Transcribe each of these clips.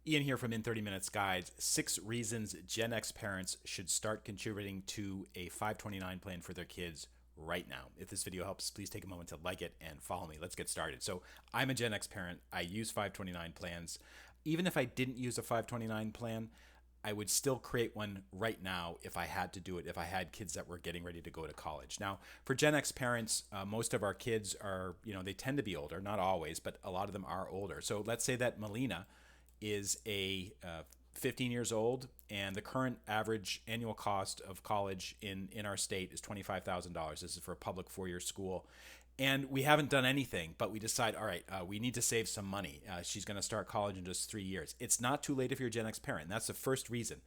Ian here from In 30 Minutes Guide. 6 reasons Gen X parents should start contributing to a 529 plan for their kids right now. If this video helps, please take a moment to like it and follow me. Let's get started. So, I'm a Gen X parent. I use 529 plans. Even if I didn't use a 529 plan, I would still create one right now if I had to do it, if I had kids that were getting ready to go to college. Now, for Gen X parents, most of our kids are, they tend to be older, not always, but a lot of them are older. So let's say that Melina is a 15 years old, and the current average annual cost of college in our state is $25,000. This is for a public 4-year school. And we haven't done anything, but we decide, all right, we need to save some money. She's going to start college in just 3 years. It's not too late if you're a Gen X parent. That's the first reason.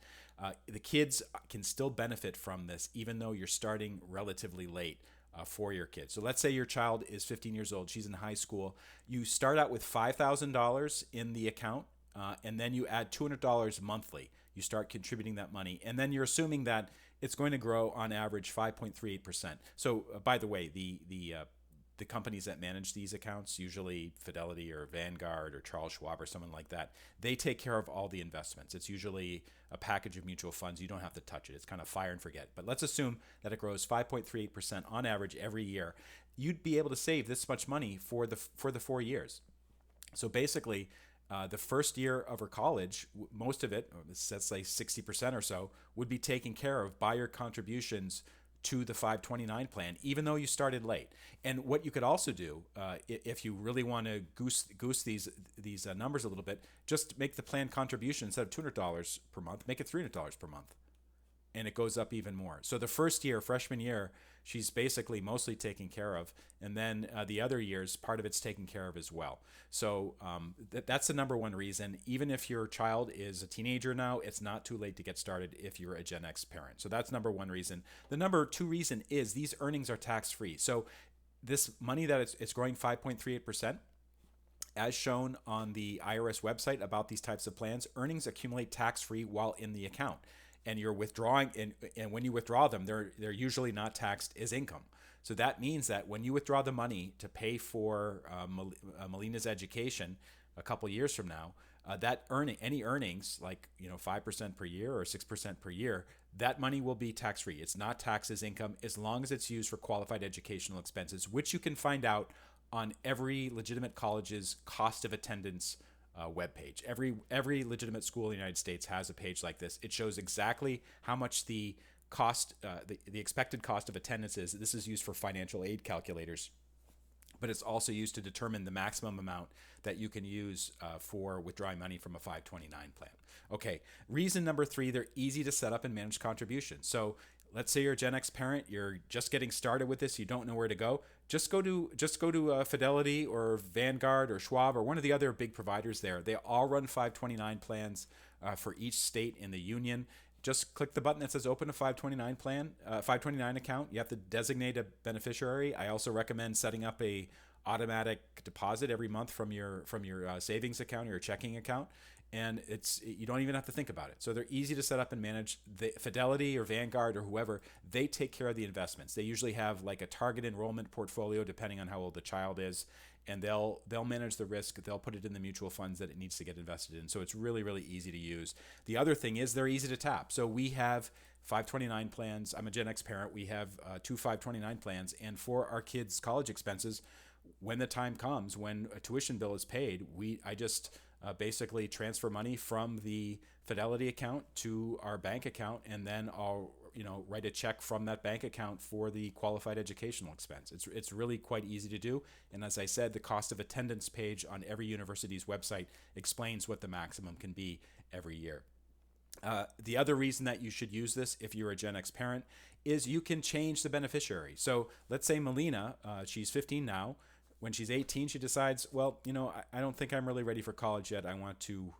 The kids can still benefit from this, even though you're starting relatively late for your kids. So let's say your child is 15 years old. She's in high school. You start out with $5,000 in the account, and then you add $200 monthly. You start contributing that money, and then you're assuming that it's going to grow on average 5.38%. So, by the way, the companies that manage these accounts, usually Fidelity or Vanguard or Charles Schwab or someone like that, they take care of all the investments. It's usually a package of mutual funds. You don't have to touch it. It's kind of fire and forget. But let's assume that it grows 5.38% on average every year. You'd be able to save this much money for the 4 years. So basically, the first year of her college, most of it, let's say 60% or so, would be taken care of by your contributions to the 529 plan, even though you started late. And what you could also do, if you really want to goose these numbers a little bit, just make the plan contribution instead of $200 per month, make it $300 per month, and it goes up even more. So the first year, freshman year, she's basically mostly taken care of, and then the other years, part of it's taken care of as well. So that's the number one reason. Even if your child is a teenager now, it's not too late to get started if you're a Gen X parent. So that's number one reason. The number two reason is these earnings are tax-free. So this money that it's growing 5.38%, as shown on the IRS website about these types of plans, earnings accumulate tax-free while in the account. And you're withdrawing, and when you withdraw them, they're usually not taxed as income. So that means that when you withdraw the money to pay for Melina's education a couple years from now, any earnings like 5% per year or 6% per year, that money will be tax free. It's not taxed as income as long as it's used for qualified educational expenses, which you can find out on every legitimate college's cost of attendance webpage. Every legitimate school in the United States has a page like this. It shows exactly how much the cost, the expected cost of attendance is. This is used for financial aid calculators, but it's also used to determine the maximum amount that you can use for withdrawing money from a 529 plan. Okay, reason number three, they're easy to set up and manage contributions. So let's say you're a Gen X parent, you're just getting started with this, you don't know where to go. Just go to Fidelity or Vanguard or Schwab or one of the other big providers there. They all run 529 plans for each state in the union. Just click the button that says open a 529 plan, 529 account. You have to designate a beneficiary. I also recommend setting up a automatic deposit every month from your savings account or your checking account. And you don't even have to think about it. So they're easy to set up and manage. The Fidelity or Vanguard or whoever, they take care of the investments. They usually have like a target enrollment portfolio depending on how old the child is, and they'll manage the risk. They'll put it in the mutual funds that it needs to get invested in. So it's really, really easy to use. The other thing is they're easy to tap. So we have 529 plans. I'm a Gen X parent. We have 2 529 plans, and for our kids' college expenses, when the time comes, when a tuition bill is paid, I just basically transfer money from the Fidelity account to our bank account, and then I'll write a check from that bank account for the qualified educational expense. It's really quite easy to do, and as I said, the cost of attendance page on every university's website explains what the maximum can be every year. The other reason that you should use this if you're a Gen X parent is you can change the beneficiary. So let's say Melina, she's 15 now. When she's 18, she decides, well, I don't think I'm really ready for college yet. I want to,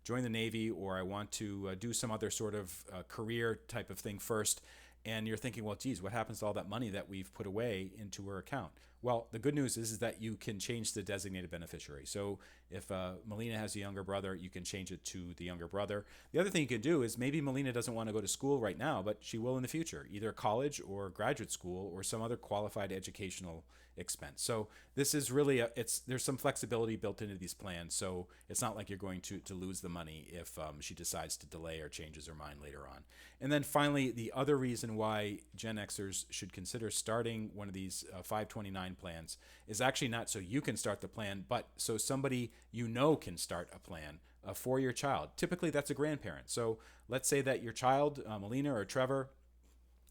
join the Navy, or I want to do some other sort of career type of thing first. And you're thinking, well, geez, what happens to all that money that we've put away into her account? Well, the good news is that you can change the designated beneficiary. So if Melina has a younger brother, you can change it to the younger brother. The other thing you can do is maybe Melina doesn't want to go to school right now, but she will in the future, either college or graduate school or some other qualified educational expense. So this is really there's some flexibility built into these plans, so it's not like you're going to lose the money if she decides to delay or changes her mind later on. And then finally, the other reason why Gen Xers should consider starting one of these 529 plans is actually not so you can start the plan, but so somebody you know can start a plan for your child. Typically, that's a grandparent. So let's say that your child, Melina or Trevor,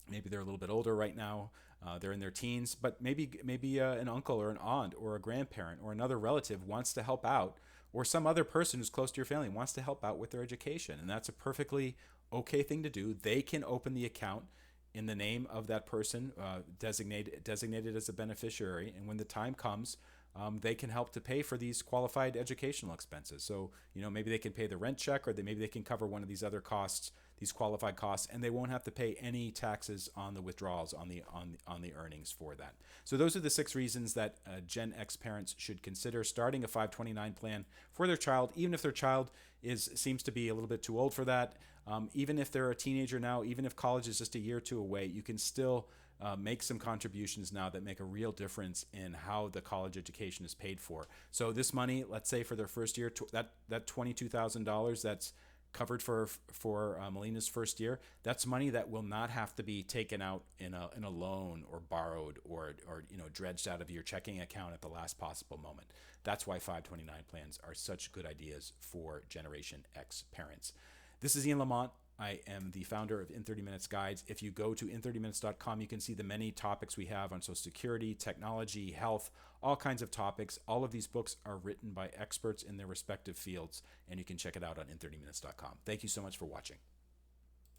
maybe they're a little bit older right now. They're in their teens, but maybe an uncle or an aunt or a grandparent or another relative wants to help out, or some other person who's close to your family wants to help out with their education, and that's a perfectly okay thing to do. They can open the account in the name of that person, designated as a beneficiary, and when the time comes, they can help to pay for these qualified educational expenses. So maybe they can pay the rent check, or maybe they can cover one of these other costs, these qualified costs, and they won't have to pay any taxes on the withdrawals on the earnings for that. So those are the 6 reasons that Gen X parents should consider starting a 529 plan for their child, even if their child seems to be a little bit too old for that. Even if they're a teenager now, even if college is just a year or two away, you can still make some contributions now that make a real difference in how the college education is paid for. So this money, let's say for their first year, that $22,000 that's covered for Melina's first year, that's money that will not have to be taken out in a loan or borrowed or dredged out of your checking account at the last possible moment. That's why 529 plans are such good ideas for Generation X parents. This is Ian Lamont. I am the founder of In 30 Minutes Guides. If you go to in30minutes.com, you can see the many topics we have on social security, technology, health, all kinds of topics. All of these books are written by experts in their respective fields, and you can check it out on in30minutes.com. Thank you so much for watching.